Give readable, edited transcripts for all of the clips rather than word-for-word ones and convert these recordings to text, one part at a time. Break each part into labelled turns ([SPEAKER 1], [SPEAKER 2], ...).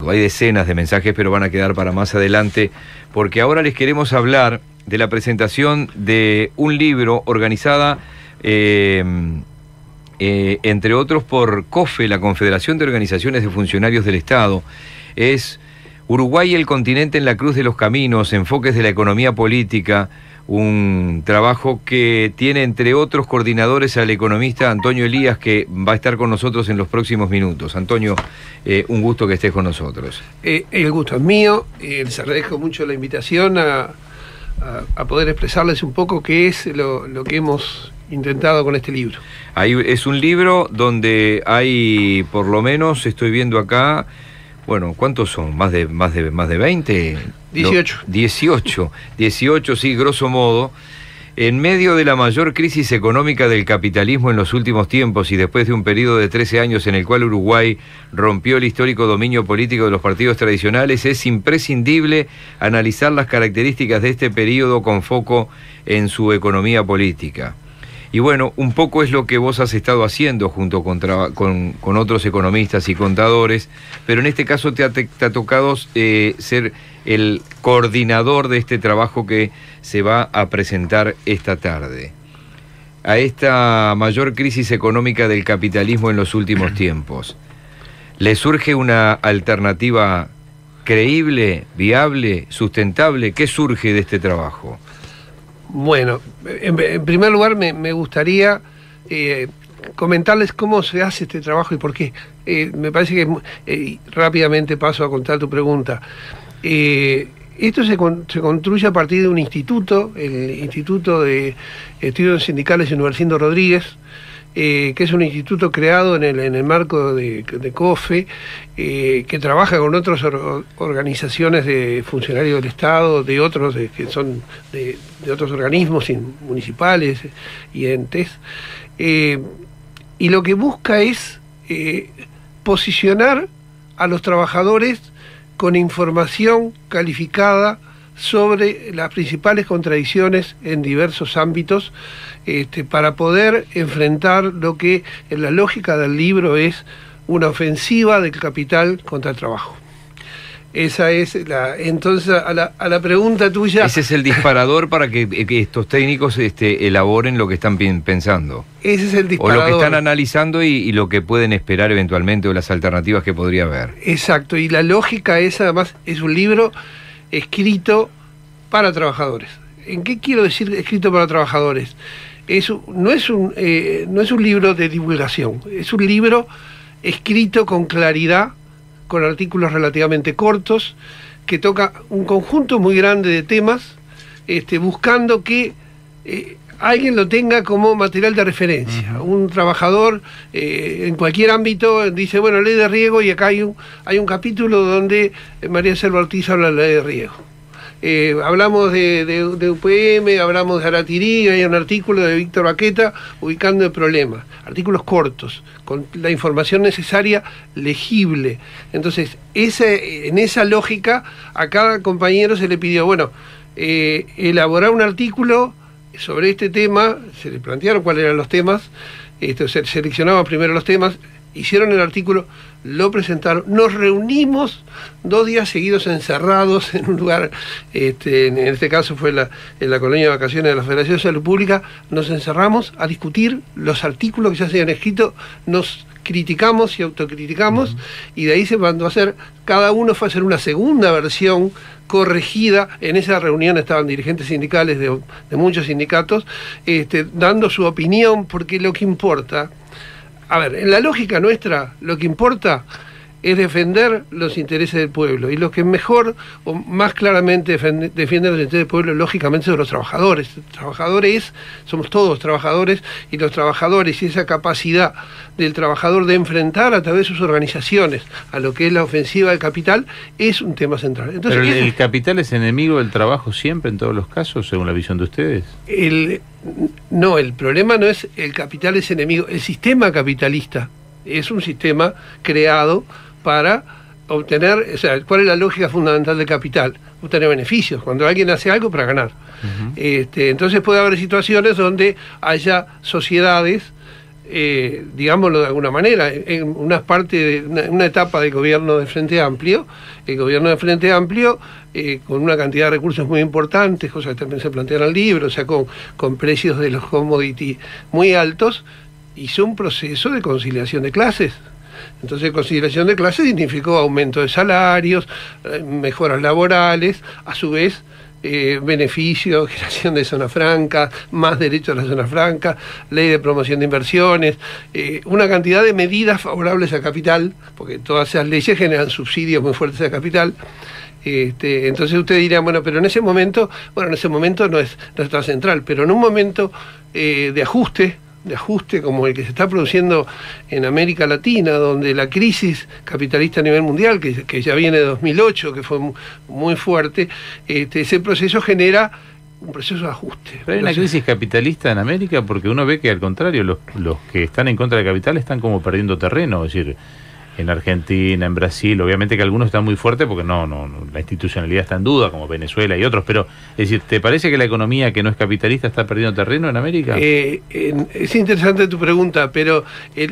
[SPEAKER 1] todo. Hay decenas de mensajes, pero van a quedar para más adelante, porque ahora les queremos hablar de la presentación de un libro organizada, entre otros, por COFE, la Confederación de Organizaciones de Funcionarios del Estado. Es Uruguay y el continente en la cruz de los caminos, enfoques de la economía política, un trabajo que tiene, entre otros coordinadores, al economista Antonio Elías, que va a estar con nosotros en los próximos minutos. Antonio, un gusto que estés con nosotros.
[SPEAKER 2] El gusto es mío, les agradezco mucho la invitación a poder expresarles un poco qué es lo que hemos intentado con este libro.
[SPEAKER 1] Es un libro donde hay, por lo menos, estoy viendo acá, bueno, ¿cuántos son? ¿Más de 20?
[SPEAKER 2] 18.
[SPEAKER 1] 18, sí, grosso modo. En medio de la mayor crisis económica del capitalismo en los últimos tiempos y después de un periodo de 13 años en el cual Uruguay rompió el histórico dominio político de los partidos tradicionales, es imprescindible analizar las características de este periodo con foco en su economía política. Y bueno, un poco es lo que vos has estado haciendo junto con otros economistas y contadores, pero en este caso te ha tocado ser el coordinador de este trabajo que se va a presentar esta tarde. A esta mayor crisis económica del capitalismo en los últimos tiempos, ¿le surge una alternativa creíble, viable, sustentable? ¿Qué surge de este trabajo?
[SPEAKER 2] Bueno, en primer lugar me gustaría comentarles cómo se hace este trabajo y por qué. Me parece que rápidamente paso a contar tu pregunta. Esto se construye a partir de un instituto, el Instituto de Estudios Sindicales Universindo Rodríguez, que es un instituto creado en el marco de COFE, que trabaja con otras organizaciones de funcionarios del Estado, de otros que son de otros organismos municipales y entes, y lo que busca es posicionar a los trabajadores con información calificada sobre las principales contradicciones en diversos ámbitos, para poder enfrentar lo que en la lógica del libro es una ofensiva del capital contra el trabajo. Esa es entonces a la pregunta tuya.
[SPEAKER 1] Ese es el disparador para que estos técnicos elaboren lo que están pensando.
[SPEAKER 2] Ese es el disparador.
[SPEAKER 1] O lo que están analizando y lo que pueden esperar eventualmente, o las alternativas que podría haber.
[SPEAKER 2] Exacto, y la lógica es, además, es un libro escrito para trabajadores. ¿En qué quiero decir escrito para trabajadores? No es un libro de divulgación, es un libro escrito con claridad, con artículos relativamente cortos, que toca un conjunto muy grande de temas, buscando que alguien lo tenga como material de referencia. Un trabajador en cualquier ámbito dice, bueno, ley de riego, y acá hay un capítulo donde María Selva Ortiz habla de la ley de riego. Hablamos de UPM, hablamos de Aratirí, hay un artículo de Víctor Baqueta ubicando el problema. Artículos cortos, con la información necesaria, legible. Entonces, en esa lógica, a cada compañero se le pidió, bueno, elaborar un artículo sobre este tema, se le plantearon cuáles eran los temas, se seleccionaban primero los temas, hicieron el artículo, lo presentaron, nos reunimos 2 días seguidos encerrados en un lugar, en este caso fue en la colonia de vacaciones de la Federación de Salud Pública, nos encerramos a discutir los artículos que ya se habían escrito, nos criticamos y autocriticamos, y de ahí se mandó a hacer, cada uno fue a hacer una segunda versión corregida. En esa reunión estaban dirigentes sindicales de muchos sindicatos, dando su opinión, porque lo que importa, a ver, en la lógica nuestra, lo que importa es defender los intereses del pueblo, y los que mejor o más claramente defienden los intereses del pueblo, lógicamente, son los trabajadores. Somos todos trabajadores, y los trabajadores, y esa capacidad del trabajador de enfrentar a través de sus organizaciones a lo que es la ofensiva del capital, es un tema central. Entonces,
[SPEAKER 3] ¿pero el capital es enemigo del trabajo siempre, en todos los casos, según la visión de ustedes?
[SPEAKER 2] No, el problema no es el capital es enemigo, el sistema capitalista es un sistema creado para obtener, o sea, ¿cuál es la lógica fundamental del capital? Obtener beneficios, cuando alguien hace algo para ganar. Entonces puede haber situaciones donde haya sociedades digámoslo de alguna manera, en una etapa del gobierno del Frente Amplio, el gobierno del Frente Amplio, con una cantidad de recursos muy importantes, cosas que también se plantean en el libro, o sea, con precios de los commodities muy altos, hizo un proceso de conciliación de clases. Entonces, conciliación de clases significó aumento de salarios, mejoras laborales, a su vez, beneficios, creación de zona franca, más derechos a la zona franca, ley de promoción de inversiones, una cantidad de medidas favorables al capital, porque todas esas leyes generan subsidios muy fuertes al capital. Entonces usted dirá, bueno, pero en ese momento no está central, pero en un momento de ajuste como el que se está produciendo en América Latina, donde la crisis capitalista a nivel mundial, que ya viene de 2008, que fue muy fuerte, ese proceso genera un proceso de ajuste.
[SPEAKER 3] Pero hay una crisis capitalista en América, porque uno ve que al contrario, los que están en contra del capital están como perdiendo terreno, es decir, en Argentina, en Brasil, obviamente que algunos están muy fuertes porque no, la institucionalidad está en duda, como Venezuela y otros, pero es decir, ¿te parece que la economía que no es capitalista está perdiendo terreno en América?
[SPEAKER 2] Es interesante tu pregunta, pero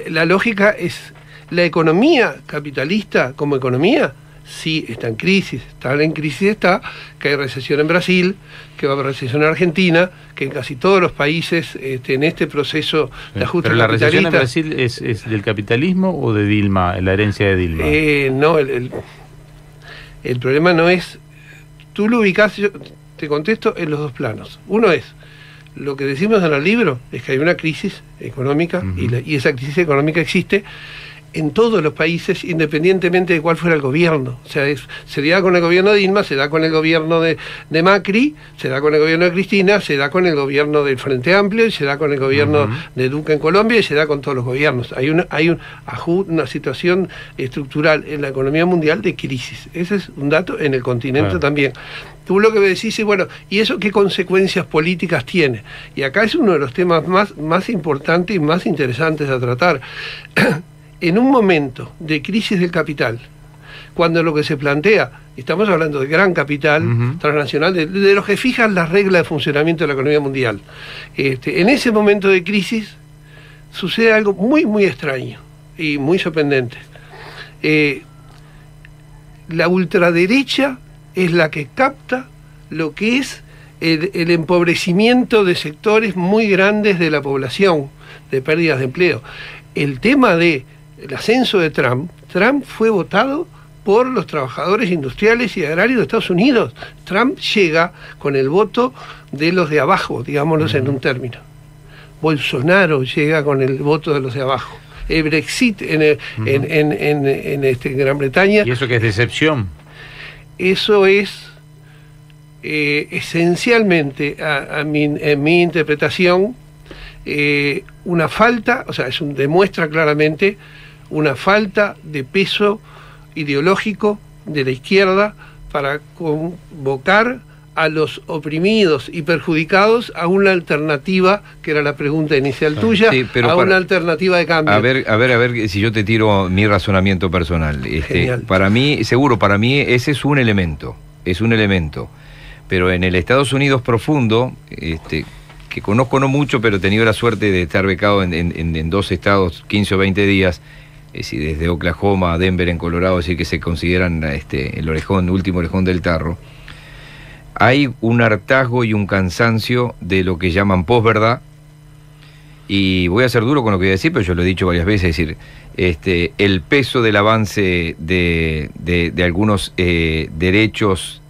[SPEAKER 2] la lógica es, la economía capitalista como economía sí está en crisis, que hay recesión en Brasil, que va a haber recesión en Argentina, que en casi todos los países en este proceso de ajuste
[SPEAKER 3] ¿Pero la
[SPEAKER 2] capitalista...
[SPEAKER 3] recesión en Brasil es del capitalismo o de Dilma, la herencia de Dilma?
[SPEAKER 2] No, el problema no es... Tú lo ubicás, yo te contesto en los dos planos. Uno es, lo que decimos en el libro es que hay una crisis económica, y esa crisis económica existe en todos los países, independientemente de cuál fuera el gobierno. O sea, se da con el gobierno de Dilma, se da con el gobierno de Macri, se da con el gobierno de Cristina, se da con el gobierno del Frente Amplio, y se da con el gobierno de Duque en Colombia, y se da con todos los gobiernos. Hay una situación estructural en la economía mundial de crisis. Ese es un dato en el continente también. Tú lo que me decís es, bueno, ¿y eso qué consecuencias políticas tiene? Y acá es uno de los temas más importantes y más interesantes a tratar. En un momento de crisis del capital, cuando lo que se plantea, estamos hablando de gran capital transnacional, de los que fijan las reglas de funcionamiento de la economía mundial, en ese momento de crisis sucede algo muy, muy extraño y muy sorprendente. La ultraderecha es la que capta lo que es el empobrecimiento de sectores muy grandes de la población, de pérdidas de empleo. El tema del ascenso de Trump fue votado por los trabajadores industriales y agrarios de Estados Unidos. Trump llega con el voto de los de abajo, digámoslo en un término. Bolsonaro llega con el voto de los de abajo. El Brexit en Gran Bretaña...
[SPEAKER 3] ¿Y eso qué es decepción?
[SPEAKER 2] Eso es esencialmente, en mi interpretación, una falta, o sea, demuestra claramente una falta de peso ideológico de la izquierda para convocar a los oprimidos y perjudicados a una alternativa, que era la pregunta inicial tuya, sí, una alternativa de cambio.
[SPEAKER 1] A ver si yo te tiro mi razonamiento personal. Para mí ese es un elemento, pero en el Estados Unidos profundo, que conozco no mucho, pero he tenido la suerte de estar becado en dos estados 15 o 20 días, es decir, desde Oklahoma a Denver en Colorado, es decir, que se consideran el último orejón del tarro. Hay un hartazgo y un cansancio de lo que llaman posverdad, y voy a ser duro con lo que voy a decir, pero yo lo he dicho varias veces, es decir, el peso del avance de algunos derechos,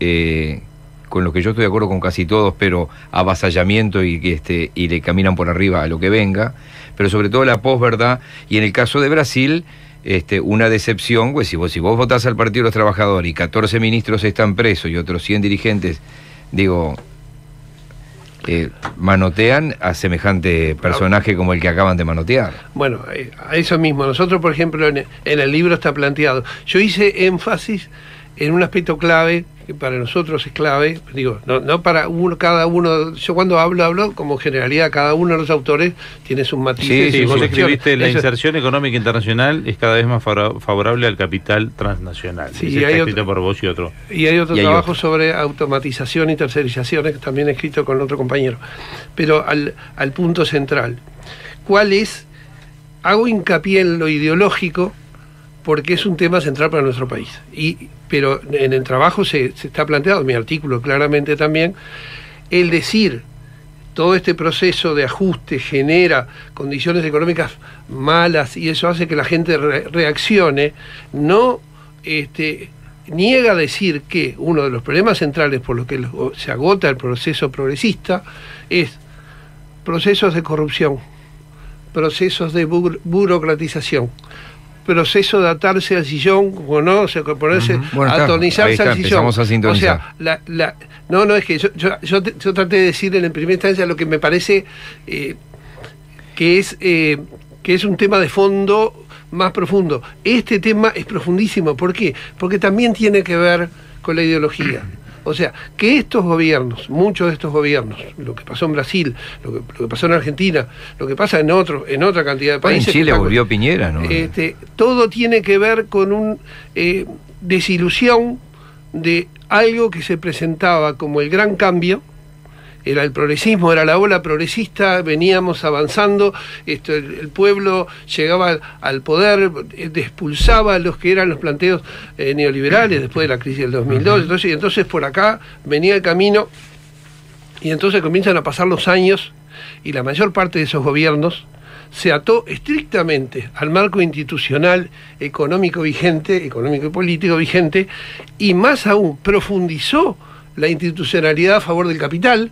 [SPEAKER 1] con los que yo estoy de acuerdo con casi todos, pero avasallamiento y le caminan por arriba a lo que venga, pero sobre todo la posverdad, y en el caso de Brasil, una decepción, pues si vos votás al Partido de los Trabajadores y 14 ministros están presos y otros 100 dirigentes, manotean a semejante personaje como el que acaban de manotear.
[SPEAKER 2] Bueno, a eso mismo. Nosotros, por ejemplo, en el libro está planteado. Yo hice énfasis en un aspecto clave, que para nosotros es clave, no para cada uno, yo cuando hablo como generalidad, cada uno de los autores tiene sus matices.
[SPEAKER 3] Sí, vos escribiste, la inserción económica internacional es cada vez más favorable al capital transnacional.
[SPEAKER 2] Sí,
[SPEAKER 3] está escrito por vos y otro.
[SPEAKER 2] Y hay otro trabajo sobre automatización y tercerización, que también he escrito con otro compañero. Pero al punto central, ¿cuál es hago hincapié en lo ideológico porque es un tema central para nuestro país. Pero en el trabajo se está planteado, en mi artículo claramente también, el decir todo este proceso de ajuste genera condiciones económicas malas y eso hace que la gente reaccione, no niega a decir que uno de los problemas centrales por los que se agota el proceso progresista es procesos de corrupción, procesos de burocratización, proceso de atarse al sillón, o no, o sea, ponerse,
[SPEAKER 1] bueno,
[SPEAKER 2] atornillarse al sillón.
[SPEAKER 1] Empezamos a sintonizar.
[SPEAKER 2] O sea, no, es que yo traté de decir en primera instancia lo que me parece que es un tema de fondo más profundo. Este tema es profundísimo. ¿Por qué? Porque también tiene que ver con la ideología. O sea, que estos gobiernos, muchos de estos gobiernos, lo que pasó en Brasil, lo que pasó en Argentina, lo que pasa en otra cantidad de países...
[SPEAKER 1] En Chile volvió Piñera, ¿no?
[SPEAKER 2] Todo tiene que ver con una desilusión de algo que se presentaba como el gran cambio. Era el progresismo, era la ola progresista, veníamos avanzando, el pueblo llegaba al poder, expulsaba a los que eran los planteos neoliberales después de la crisis del 2002, entonces por acá venía el camino, y entonces comienzan a pasar los años, y la mayor parte de esos gobiernos se ató estrictamente al marco institucional, económico y político vigente, y más aún profundizó la institucionalidad a favor del capital,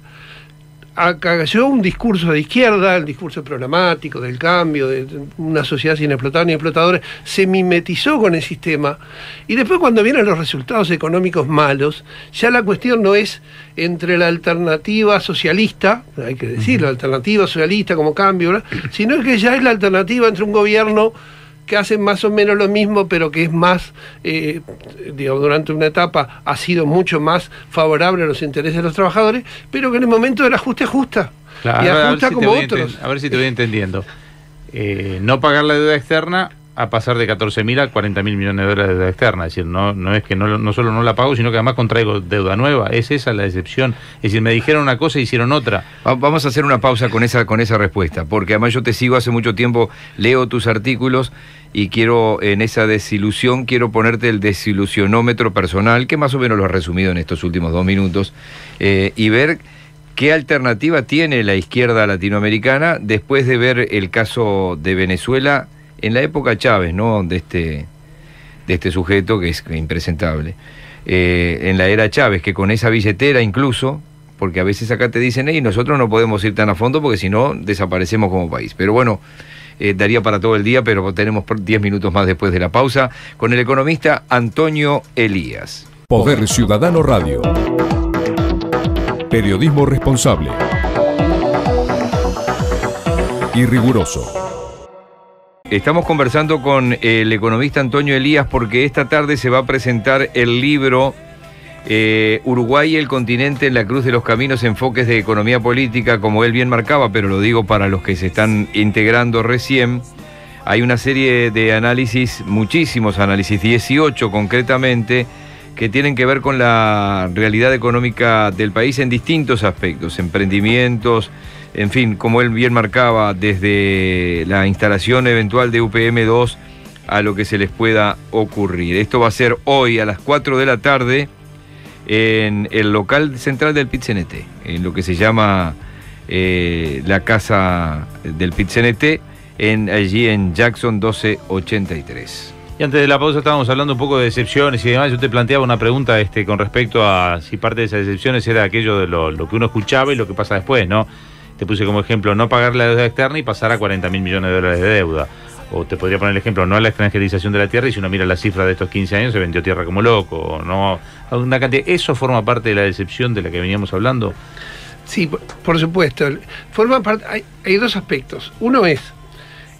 [SPEAKER 2] cayó un discurso de izquierda, el discurso programático del cambio, de una sociedad sin explotar ni explotadores, se mimetizó con el sistema, y después cuando vienen los resultados económicos malos, ya la cuestión no es entre la alternativa socialista, hay que decirlo, la alternativa socialista como cambio, ¿verdad?, sino que ya es la alternativa entre un gobierno que hacen más o menos lo mismo, pero que es más, durante una etapa ha sido mucho más favorable a los intereses de los trabajadores, pero que en el momento del ajuste ajusta.
[SPEAKER 3] Claro,
[SPEAKER 2] y ajusta como otros.
[SPEAKER 3] A ver si te voy entendiendo. No pagar la deuda externa a pasar de 14.000 a 40.000 millones de dólares de deuda externa. Es decir, no es que no solo no la pago, sino que además contraigo deuda nueva. Es esa la excepción. Es decir, me dijeron una cosa y hicieron otra.
[SPEAKER 1] Vamos a hacer una pausa con esa respuesta, porque además yo te sigo hace mucho tiempo, leo tus artículos y quiero, en esa desilusión, quiero ponerte el desilusionómetro personal, que más o menos lo has resumido en estos últimos 2 minutos, y ver qué alternativa tiene la izquierda latinoamericana después de ver el caso de Venezuela en la época Chávez, ¿no?, de este sujeto que es impresentable. En la era Chávez, que con esa billetera incluso, porque a veces acá te dicen, nosotros no podemos ir tan a fondo porque si no desaparecemos como país. Pero bueno, daría para todo el día, pero tenemos 10 minutos más después de la pausa, con el economista Antonio Elías.
[SPEAKER 4] Poder Ciudadano Radio. Periodismo responsable y riguroso.
[SPEAKER 1] Estamos conversando con el economista Antonio Elías porque esta tarde se va a presentar el libro Uruguay y el continente en la cruz de los caminos, enfoques de economía política, como él bien marcaba, pero lo digo para los que se están integrando recién. Hay una serie de análisis, muchísimos análisis, 18 concretamente, que tienen que ver con la realidad económica del país en distintos aspectos, emprendimientos, en fin, como él bien marcaba, desde la instalación eventual de UPM2 a lo que se les pueda ocurrir. Esto va a ser hoy a las 4 de la tarde en el local central del PIT-CNT, en lo que se llama la casa del PIT-CNT, allí en Jackson 1283.
[SPEAKER 3] Y antes de la pausa estábamos hablando un poco de decepciones y demás. Yo te planteaba una pregunta con respecto a si parte de esas decepciones era aquello de lo que uno escuchaba y lo que pasa después, ¿no? Te puse como ejemplo no pagar la deuda externa y pasar a 40.000 millones de dólares de deuda. O te podría poner el ejemplo, no a la extranjerización de la tierra, y si uno mira la cifra de estos 15 años se vendió tierra como loco. O no, una cantidad. ¿Eso forma parte de la decepción de la que veníamos hablando?
[SPEAKER 2] Sí, por supuesto. Forma parte. Hay dos aspectos. Uno es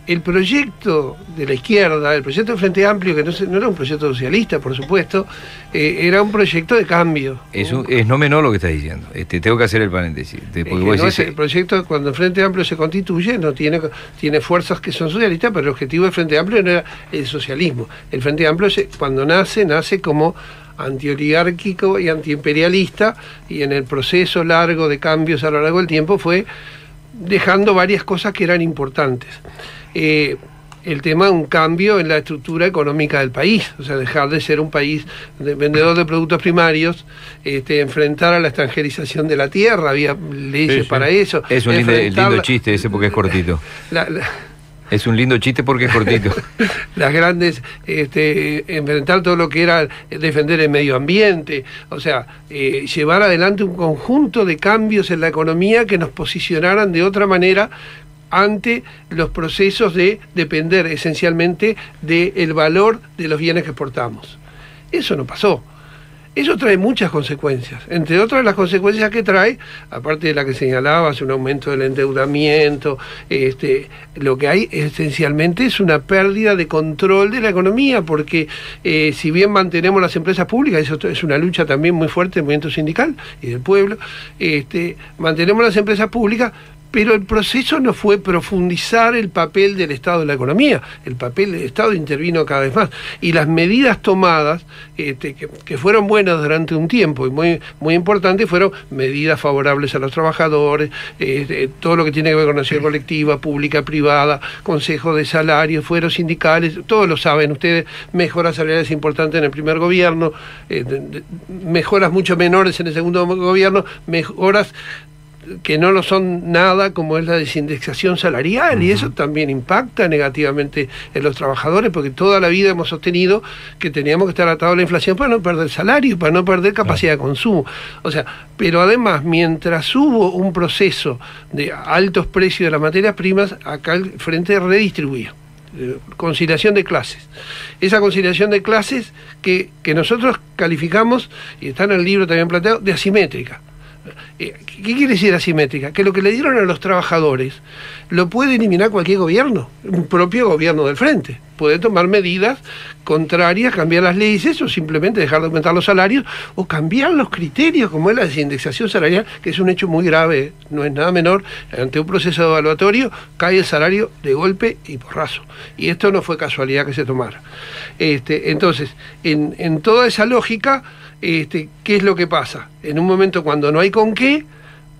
[SPEAKER 2] el proyecto de la izquierda, el proyecto del Frente Amplio, que no era un proyecto socialista, por supuesto, era un proyecto de cambio.
[SPEAKER 1] Es no menor lo que estás diciendo. Tengo que hacer el paréntesis.
[SPEAKER 2] El proyecto, cuando el Frente Amplio se constituye, no tiene fuerzas que son socialistas, pero el objetivo del Frente Amplio no era el socialismo. El Frente Amplio, cuando nace como antioligárquico y antiimperialista, y en el proceso largo de cambios a lo largo del tiempo fue dejando varias cosas que eran importantes. el tema de un cambio en la estructura económica del país, o sea, dejar de ser un país vendedor de productos primarios, enfrentar a la extranjerización de la tierra, había leyes para eso.
[SPEAKER 1] Es un lindo chiste ese porque es cortito. Es un lindo chiste porque es cortito.
[SPEAKER 2] Las grandes, enfrentar todo lo que era defender el medio ambiente, o sea, llevar adelante un conjunto de cambios en la economía que nos posicionaran de otra manera ante los procesos de depender esencialmente del valor de los bienes que exportamos. Eso no pasó. Eso trae muchas consecuencias. Entre otras las consecuencias que trae, aparte de la que señalabas, un aumento del endeudamiento, lo que hay esencialmente es una pérdida de control de la economía, porque si bien mantenemos las empresas públicas, eso es una lucha también muy fuerte del movimiento sindical y del pueblo, mantenemos las empresas públicas, pero el proceso no fue profundizar el papel del Estado en la economía. El papel del Estado intervino cada vez más. Y las medidas tomadas, que fueron buenas durante un tiempo y muy, muy importantes, fueron medidas favorables a los trabajadores, todo lo que tiene que ver con negociación colectiva, pública, privada, consejos de salarios, fueros sindicales, todos lo saben ustedes, mejoras salariales importantes en el primer gobierno, mejoras mucho menores en el segundo gobierno, mejoras que no lo son nada, como es la desindexación salarial, y eso también impacta negativamente en los trabajadores, porque toda la vida hemos sostenido que teníamos que estar atados a la inflación para no perder salario, para no perder capacidad de consumo. O sea, pero además, mientras hubo un proceso de altos precios de las materias primas, acá el Frente redistribuía. Conciliación de clases. Esa conciliación de clases que nosotros calificamos, y está en el libro también planteado, de asimétrica. ¿Qué quiere decir asimétrica? Que lo que le dieron a los trabajadores lo puede eliminar cualquier gobierno, un propio gobierno del Frente. Puede tomar medidas contrarias, cambiar las leyes, o simplemente dejar de aumentar los salarios, o cambiar los criterios, como es la desindexación salarial, que es un hecho muy grave, no es nada menor. Ante un proceso evaluatorio cae el salario de golpe y porrazo. Y esto no fue casualidad que se tomara. Entonces, en toda esa lógica, ¿qué es lo que pasa? En un momento cuando no hay con qué,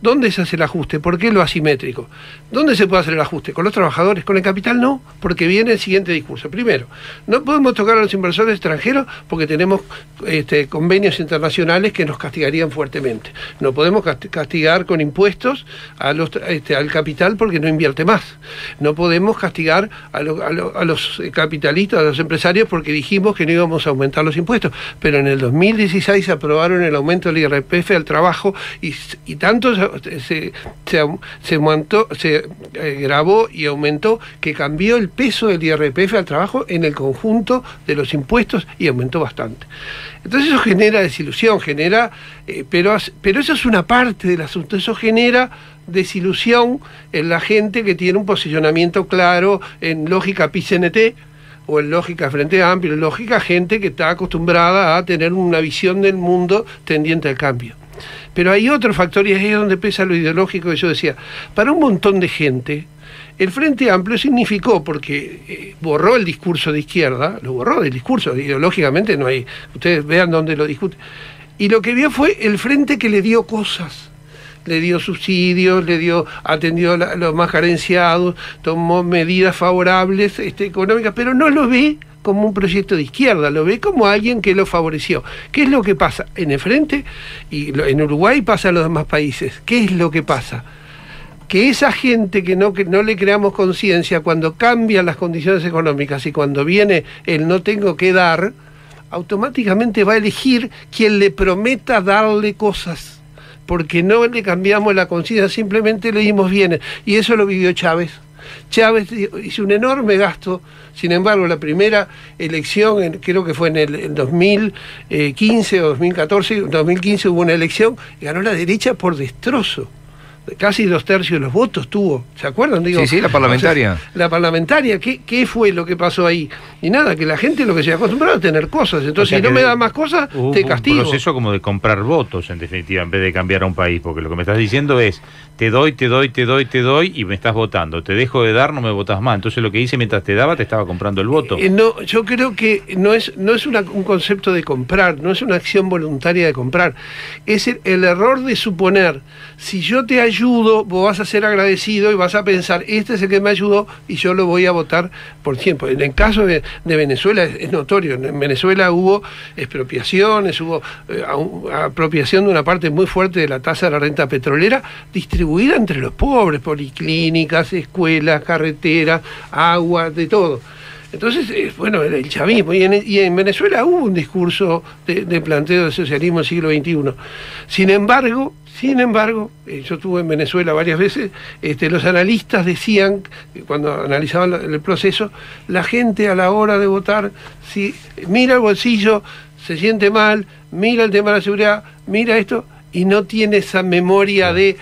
[SPEAKER 2] ¿dónde se hace el ajuste? ¿Por qué lo asimétrico? ¿Dónde se puede hacer el ajuste? ¿Con los trabajadores? ¿Con el capital? No, porque viene el siguiente discurso. Primero, no podemos tocar a los inversores extranjeros porque tenemos convenios internacionales que nos castigarían fuertemente. No podemos castigar con impuestos al capital porque no invierte más. No podemos castigar a los capitalistas, a los empresarios, porque dijimos que no íbamos a aumentar los impuestos. Pero en el 2016 aprobaron el aumento del IRPF al trabajo y tanto se grabó y aumentó, que cambió el peso del IRPF al trabajo en el conjunto de los impuestos y aumentó bastante. Entonces eso genera desilusión, pero eso es una parte del asunto. Eso genera desilusión en la gente que tiene un posicionamiento claro en lógica PIS-CNT o en lógica Frente Amplio, en lógica gente que está acostumbrada a tener una visión del mundo tendiente al cambio. Pero hay otro factor, y ahí es donde pesa lo ideológico que yo decía. Para un montón de gente, el Frente Amplio significó, porque borró el discurso de izquierda, lo borró del discurso, ideológicamente no hay, ustedes vean dónde lo discuten, y lo que vio fue el Frente que le dio cosas, le dio subsidios, atendió a los más carenciados, tomó medidas favorables económicas, pero no lo ve como un proyecto de izquierda, lo ve como alguien que lo favoreció. ¿Qué es lo que pasa en el Frente? Y en Uruguay pasa en los demás países. ¿Qué es lo que pasa? Que esa gente que no le creamos conciencia, cuando cambian las condiciones económicas y cuando viene el no tengo que dar, automáticamente va a elegir quien le prometa darle cosas, porque no le cambiamos la conciencia, simplemente le dimos bienes. Y eso lo vivió Chávez. Chávez hizo un enorme gasto. Sin embargo, la primera elección, creo que fue en el 2015 o 2014, 2015 hubo una elección y ganó la derecha por destrozo. Casi 2/3 de los votos tuvo, ¿se acuerdan? Digo,
[SPEAKER 1] sí, la parlamentaria.
[SPEAKER 2] O sea, la parlamentaria, ¿qué fue lo que pasó ahí? Y nada, que la gente lo que se ha acostumbrado a tener cosas, entonces si no me da más cosas, te castigo.
[SPEAKER 3] Un proceso como de comprar votos, en definitiva, en vez de cambiar a un país, porque lo que me estás diciendo es, te doy y me estás votando, te dejo de dar, no me votas más. Entonces lo que hice mientras te daba, te estaba comprando el voto.
[SPEAKER 2] No, yo creo que no es un concepto de comprar, no es una acción voluntaria de comprar, es el error de suponer, si yo te ayudo ayudo, vos vas a ser agradecido y vas a pensar, este es el que me ayudó y yo lo voy a votar por tiempo. En el caso de Venezuela es notorio. En Venezuela hubo expropiaciones, hubo apropiación de una parte muy fuerte de la tasa de la renta petrolera distribuida entre los pobres, policlínicas, escuelas, carreteras, agua, de todo. Entonces, bueno, el chavismo, y en Venezuela hubo un discurso de planteo de socialismo del siglo XXI. Sin embargo, yo estuve en Venezuela varias veces, los analistas decían, cuando analizaban el proceso, la gente a la hora de votar, si mira el bolsillo, se siente mal, mira el tema de la seguridad, mira esto, y no tiene esa memoria de...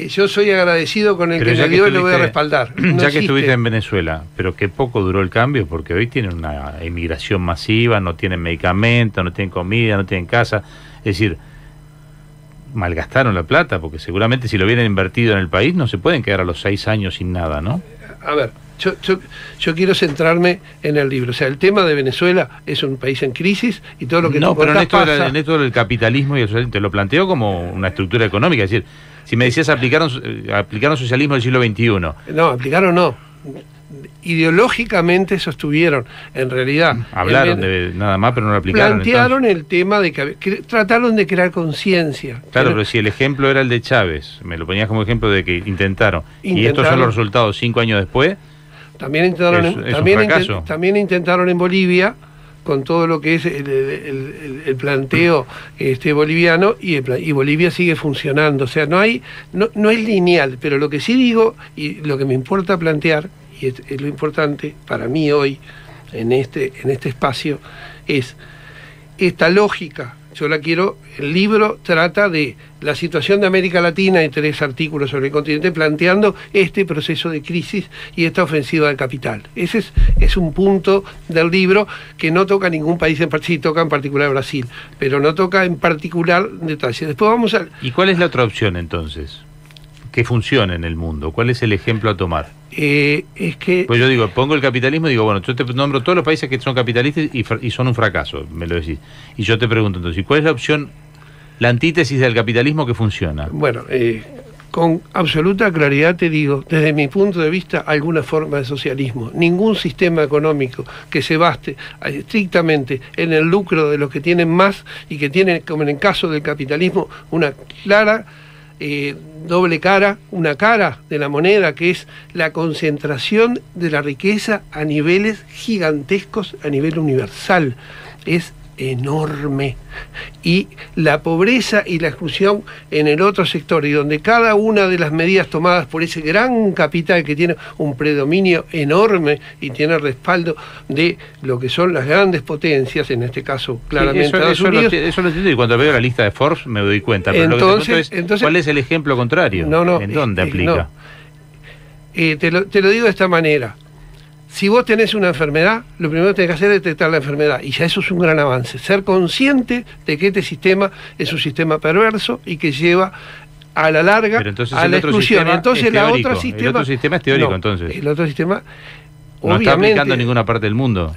[SPEAKER 2] yo soy agradecido con el pero que me dio y lo voy a respaldar. No
[SPEAKER 3] ya
[SPEAKER 2] existe.
[SPEAKER 3] Que estuviste en Venezuela, pero qué poco duró el cambio, porque hoy tienen una emigración masiva, no tienen medicamentos, no tienen comida, no tienen casa. Es decir, malgastaron la plata, porque seguramente si lo hubieran invertido en el país no se pueden quedar a los 6 años sin nada, ¿no?
[SPEAKER 2] A ver, yo quiero centrarme en el libro. O sea, el tema de Venezuela es un país en crisis y todo lo que
[SPEAKER 3] no,
[SPEAKER 2] tú
[SPEAKER 3] pero
[SPEAKER 2] pasa...
[SPEAKER 3] en esto del capitalismo y el socialismo, te lo planteo como una estructura económica, es decir, si me decías aplicaron socialismo del siglo XXI.
[SPEAKER 2] No, aplicaron no. Ideológicamente sostuvieron, en realidad...
[SPEAKER 3] Hablaron de nada más, pero no lo aplicaron.
[SPEAKER 2] Plantearon el tema de que trataron de crear conciencia.
[SPEAKER 3] Claro, pero si el ejemplo era el de Chávez, me lo ponías como ejemplo de que intentaron. Y estos son los resultados 5 años después.
[SPEAKER 2] También intentaron en Bolivia, con todo lo que es el planteo boliviano, y Bolivia sigue funcionando. O sea, no es lineal, pero lo que sí digo, y lo que me importa plantear, y es lo importante para mí hoy, en este espacio, es esta lógica. Yo la quiero, el libro trata de la situación de América Latina, hay 3 artículos sobre el continente, planteando este proceso de crisis y esta ofensiva del capital. Ese es un punto del libro que no toca ningún país en particular, sí toca en particular Brasil, pero no toca en particular detalle. Después vamos a...
[SPEAKER 3] ¿Y cuál es la otra opción entonces? Que funcione en el mundo. ¿Cuál es el ejemplo a tomar?
[SPEAKER 2] Es que...
[SPEAKER 3] Pues yo digo, pongo el capitalismo y digo, bueno, yo te nombro todos los países que son capitalistas y son un fracaso, me lo decís. Y yo te pregunto entonces, ¿cuál es la opción, la antítesis del capitalismo que funciona?
[SPEAKER 2] Bueno, con absoluta claridad te digo, desde mi punto de vista, alguna forma de socialismo. Ningún sistema económico que se baste estrictamente en el lucro de los que tienen más y que tienen, como en el caso del capitalismo, una clara... doble cara, una cara de la moneda, que es la concentración de la riqueza a niveles gigantescos, a nivel universal. Es enorme. Y la pobreza y la exclusión en el otro sector, y donde cada una de las medidas tomadas por ese gran capital que tiene un predominio enorme y tiene respaldo de lo que son las grandes potencias, en este caso claramente Estados Unidos.
[SPEAKER 3] Eso lo entiendo, y cuando veo la lista de Forbes me doy cuenta, pero entonces, ¿cuál es el ejemplo contrario? ¿En dónde aplica?
[SPEAKER 2] Te lo digo de esta manera. Si vos tenés una enfermedad, lo primero que tenés que hacer es detectar la enfermedad, y ya eso es un gran avance. Ser consciente de que este sistema es un sistema perverso y que lleva a la larga a la exclusión. Entonces el otro sistema
[SPEAKER 3] es teórico, entonces.
[SPEAKER 2] El otro sistema
[SPEAKER 3] no está aplicando en ninguna parte del mundo.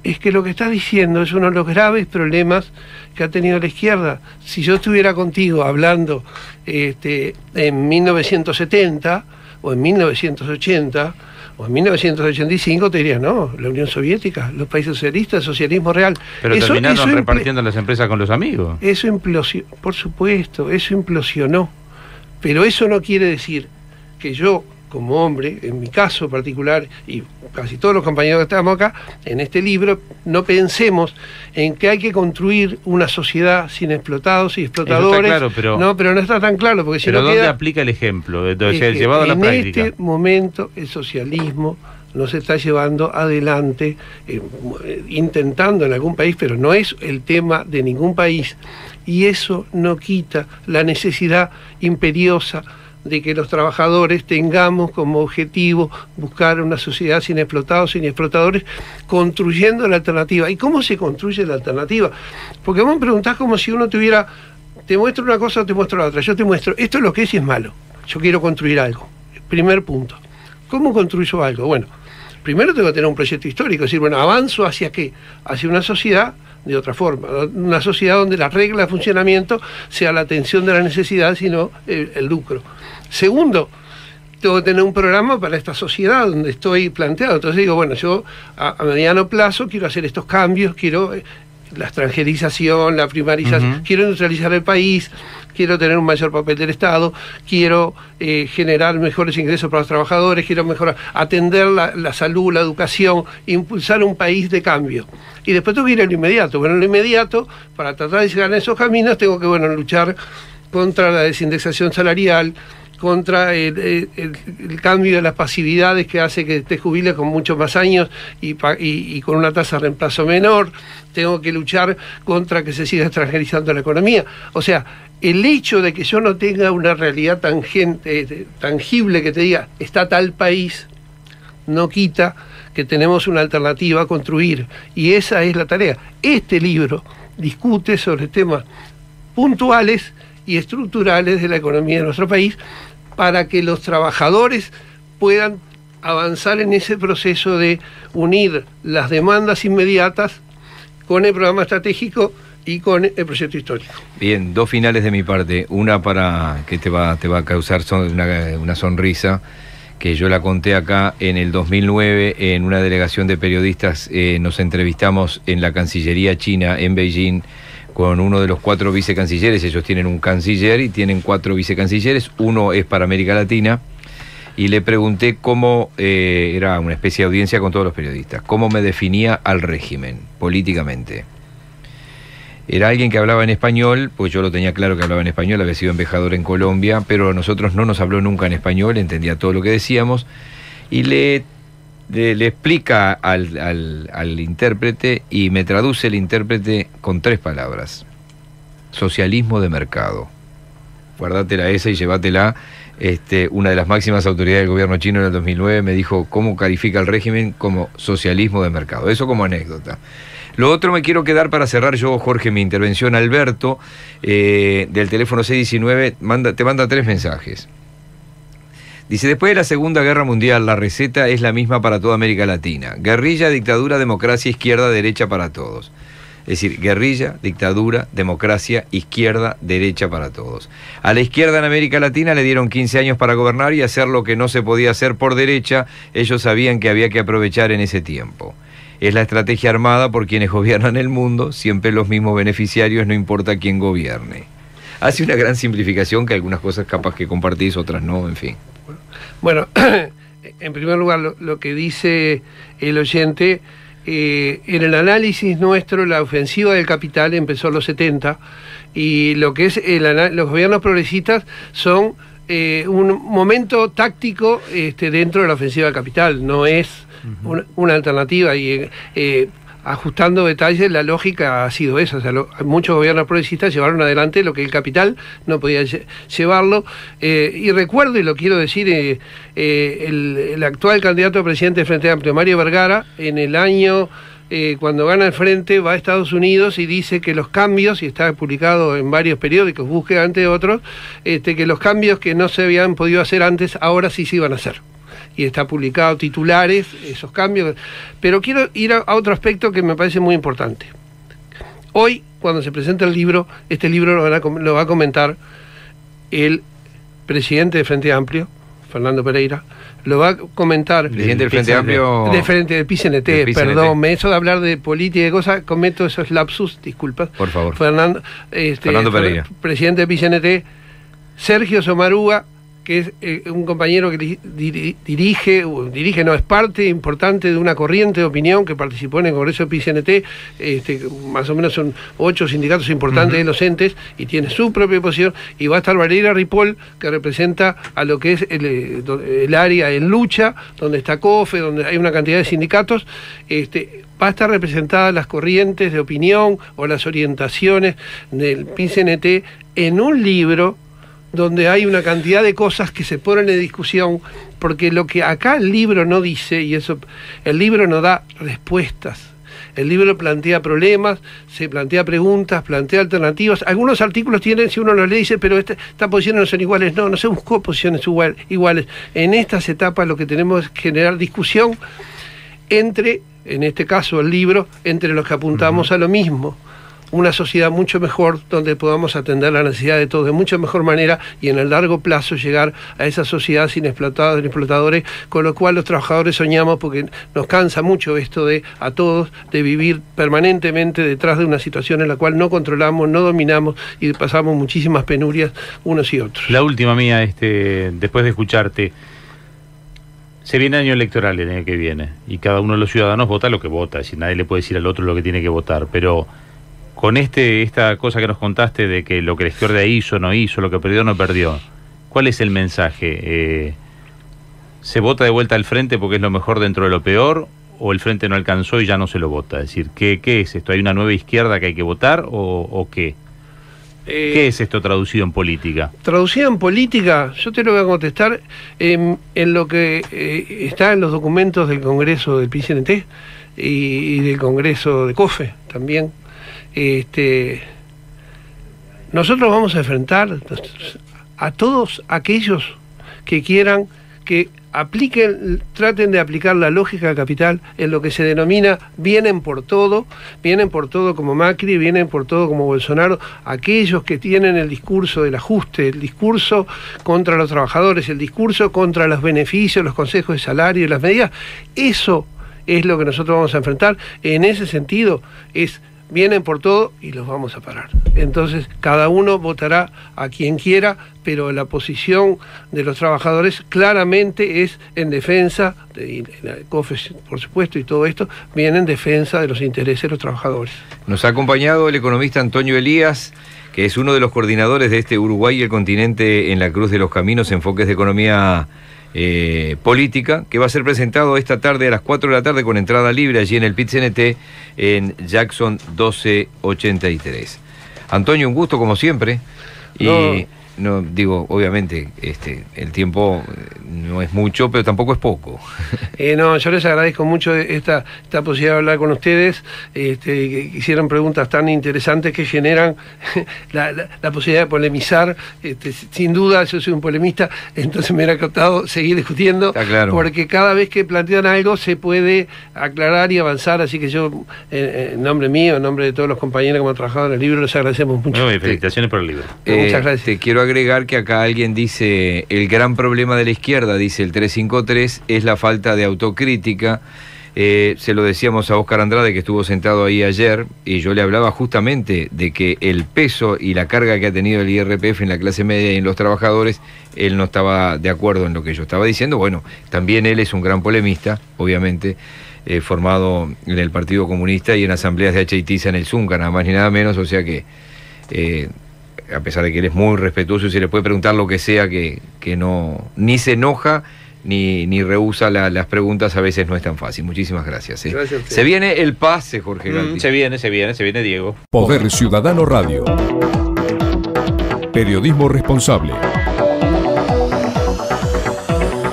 [SPEAKER 2] Es que lo que estás diciendo es uno de los graves problemas que ha tenido la izquierda. Si yo estuviera contigo hablando en 1970 o en 1980 o en 1985, te diría, no, la Unión Soviética, los países socialistas, el socialismo real.
[SPEAKER 3] Pero terminaron repartiendo las empresas con los amigos.
[SPEAKER 2] Eso implosionó, por supuesto, eso implosionó. Pero eso no quiere decir que yo, como hombre, en mi caso particular, y casi todos los compañeros que estamos acá, en este libro, no pensemos en que hay que construir una sociedad sin explotados y explotadores.
[SPEAKER 3] Eso está claro,
[SPEAKER 2] no, pero no está tan claro, porque si no
[SPEAKER 3] ¿dónde
[SPEAKER 2] queda...
[SPEAKER 3] aplica el ejemplo? Entonces, llevado a la práctica.
[SPEAKER 2] En este momento el socialismo no se está llevando adelante, intentando en algún país, pero no es el tema de ningún país, y eso no quita la necesidad imperiosa de que los trabajadores tengamos como objetivo buscar una sociedad sin explotados, sin explotadores, construyendo la alternativa. ¿Y cómo se construye la alternativa? Porque vos me preguntás como si uno tuviera, te muestro una cosa o te muestro la otra. Yo te muestro, esto es lo que es y es malo. Yo quiero construir algo. Primer punto. ¿Cómo construyo algo? Bueno, primero tengo que tener un proyecto histórico, es decir, bueno, avanzo hacia qué, hacia una sociedad de otra forma, una sociedad donde la regla de funcionamiento sea la atención de la necesidad, sino el lucro. Segundo, tengo que tener un programa para esta sociedad donde estoy planteado. Entonces digo, bueno, yo a mediano plazo quiero hacer estos cambios, quiero la extranjerización, la primarización, quiero industrializar el país, quiero tener un mayor papel del Estado, quiero generar mejores ingresos para los trabajadores, quiero mejorar, atender la salud, la educación, impulsar un país de cambio. Y después tengo que ir a lo inmediato. Bueno, en lo inmediato, para tratar de llegar a esos caminos, tengo que, bueno, luchar contra la desindexación salarial, contra el cambio de las pasividades que hace que te jubiles con muchos más años y con una tasa de reemplazo menor. Tengo que luchar contra que se siga extranjerizando la economía. O sea, el hecho de que yo no tenga una realidad tangible que te diga, está tal país, no quita que tenemos una alternativa a construir. Y esa es la tarea. Este libro discute sobre temas puntuales y estructurales de la economía de nuestro país para que los trabajadores puedan avanzar en ese proceso de unir las demandas inmediatas con el programa estratégico y con el proyecto histórico.
[SPEAKER 1] Bien, dos finales de mi parte. Una para que te va a causar una sonrisa, que yo la conté acá en el 2009 en una delegación de periodistas. Nos entrevistamos en la Cancillería China en Beijing con uno de los 4 vicecancilleres. Ellos tienen un canciller y tienen 4 vicecancilleres, uno es para América Latina, y le pregunté cómo, era una especie de audiencia con todos los periodistas, cómo me definía al régimen políticamente. Era alguien que hablaba en español, pues yo lo tenía claro que hablaba en español, había sido embajador en Colombia, pero a nosotros no nos habló nunca en español, entendía todo lo que decíamos, y le explica al intérprete, y me traduce el intérprete con 3 palabras: socialismo de mercado. Guardátela esa y llévatela. Una de las máximas autoridades del gobierno chino en el 2009 me dijo cómo califica el régimen como socialismo de mercado. Eso como anécdota. Lo otro me quiero quedar para cerrar yo, Jorge, mi intervención. Alberto, del teléfono 619, te manda 3 mensajes. Dice, después de la Segunda Guerra Mundial, la receta es la misma para toda América Latina. Guerrilla, dictadura, democracia, izquierda, derecha para todos. Es decir, guerrilla, dictadura, democracia, izquierda, derecha para todos. A la izquierda en América Latina le dieron 15 años para gobernar y hacer lo que no se podía hacer por derecha. Ellos sabían que había que aprovechar en ese tiempo. Es la estrategia armada por quienes gobiernan el mundo, siempre los mismos beneficiarios, no importa quién gobierne. Hace una gran simplificación que algunas cosas capaz que compartís, otras no, en fin.
[SPEAKER 2] Bueno, en primer lugar, lo que dice el oyente, en el análisis nuestro, la ofensiva del capital empezó en los 70, y lo que es los gobiernos progresistas son un momento táctico dentro de la ofensiva del capital, no es una alternativa, y ajustando detalles, la lógica ha sido esa. O sea, muchos gobiernos progresistas llevaron adelante lo que el capital no podía llevarlo. Y recuerdo, y lo quiero decir, el actual candidato a presidente del Frente Amplio, Mario Vergara, en el año, cuando gana el Frente, va a Estados Unidos y dice que los cambios, y está publicado en varios periódicos, busque ante otros, que los cambios que no se habían podido hacer antes, ahora sí se iban a hacer. Y está publicado titulares, esos cambios. Pero quiero ir a otro aspecto que me parece muy importante. Hoy, cuando se presenta el libro, este libro lo va a comentar el presidente del Frente Amplio, Fernando Pereira, lo va a comentar...
[SPEAKER 1] Presidente del Frente Amplio...
[SPEAKER 2] del PCNT, perdón, eso de hablar de política y de cosas, cometo esos lapsus, disculpas.
[SPEAKER 1] Por favor.
[SPEAKER 2] Fernando Pereira. Presidente del PCNT, Sergio Somarúa, que es un compañero que dirige, no, es parte importante de una corriente de opinión que participó en el Congreso del PCNT, más o menos son 8 sindicatos importantes de docentes, y tiene su propia posición, y va a estar Valeria Ripoll, que representa a lo que es el área en lucha, donde está COFE, donde hay una cantidad de sindicatos, va a estar representadas las corrientes de opinión o las orientaciones del PCNT en un libro donde hay una cantidad de cosas que se ponen en discusión, porque lo que acá el libro no dice, y eso, el libro no da respuestas. El libro plantea problemas, se plantea preguntas, plantea alternativas. Algunos artículos tienen, si uno los lee, dice, pero estas posiciones no son iguales. No se buscó posiciones iguales. En estas etapas lo que tenemos es generar discusión entre en este caso el libro, entre los que apuntamos a lo mismo. Una sociedad mucho mejor, donde podamos atender la necesidad de todos de mucha mejor manera y en el largo plazo llegar a esa sociedad sin explotados ni explotadores, con lo cual los trabajadores soñamos, porque nos cansa mucho esto de a todos, de vivir permanentemente detrás de una situación en la cual no controlamos, no dominamos y pasamos muchísimas penurias unos y otros.
[SPEAKER 3] La última mía, después de escucharte, se viene año electoral el año que viene y cada uno de los ciudadanos vota lo que vota, es decir, nadie le puede decir al otro lo que tiene que votar, pero con esta cosa que nos contaste de que lo que la izquierda hizo, no hizo, lo que perdió, no perdió, ¿cuál es el mensaje? ¿Se vota de vuelta al frente porque es lo mejor dentro de lo peor? ¿O el frente no alcanzó y ya no se lo vota? Es decir, ¿qué es esto? ¿Hay una nueva izquierda que hay que votar o qué? ¿Qué es esto traducido en política?
[SPEAKER 2] Traducido en política, yo te lo voy a contestar en lo que está en los documentos del Congreso del PCNT y del Congreso de COFE también. Nosotros vamos a enfrentar a todos aquellos que quieran que traten de aplicar la lógica capital en lo que se denomina vienen por todo como Macri, vienen por todo como Bolsonaro, aquellos que tienen el discurso del ajuste, el discurso contra los trabajadores, el discurso contra los beneficios, los consejos de salario y las medidas. Eso es lo que nosotros vamos a enfrentar. En ese sentido vienen por todo y los vamos a parar. Entonces, cada uno votará a quien quiera, pero la posición de los trabajadores claramente es en defensa, de la COFE, por supuesto, y todo esto, viene en defensa de los intereses de los trabajadores.
[SPEAKER 1] Nos ha acompañado el economista Antonio Elías, que es uno de los coordinadores de este Uruguay y el continente en la Cruz de los Caminos, enfoques de economía política, que va a ser presentado esta tarde a las 4 de la tarde con entrada libre allí en el PIT-CNT en Jackson 1283. Antonio, un gusto como siempre. Y no digo, obviamente, el tiempo no es mucho, pero tampoco es poco.
[SPEAKER 2] No, yo les agradezco mucho esta posibilidad de hablar con ustedes, que hicieron preguntas tan interesantes que generan la posibilidad de polemizar. Sin duda, yo soy un polemista, entonces me hubiera encantado seguir discutiendo.
[SPEAKER 1] Está claro.
[SPEAKER 2] Porque cada vez que plantean algo se puede aclarar y avanzar, así que yo, en nombre mío, en nombre de todos los compañeros que hemos trabajado en el libro, les agradecemos mucho.
[SPEAKER 3] Felicitaciones por el libro.
[SPEAKER 2] Muchas gracias.
[SPEAKER 1] Te quiero agregar que acá alguien dice, el gran problema de la izquierda, dice el 353, es la falta de autocrítica. Se lo decíamos a Óscar Andrade, que estuvo sentado ahí ayer, y yo le hablaba justamente de que el peso y la carga que ha tenido el IRPF en la clase media y en los trabajadores, él no estaba de acuerdo en lo que yo estaba diciendo. Bueno, también él es un gran polemista, obviamente, formado en el Partido Comunista y en asambleas de HITISA en el Zunca, nada más ni nada menos, o sea que a pesar de que él es muy respetuoso y se le puede preguntar lo que sea, que no, ni se enoja ni rehúsa las preguntas, a veces no es tan fácil. Muchísimas gracias.
[SPEAKER 2] Gracias.
[SPEAKER 1] Se viene el pase, Jorge Galti.
[SPEAKER 3] Se viene Diego.
[SPEAKER 4] Poder Ciudadano Radio. Periodismo responsable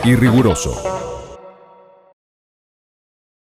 [SPEAKER 4] y riguroso.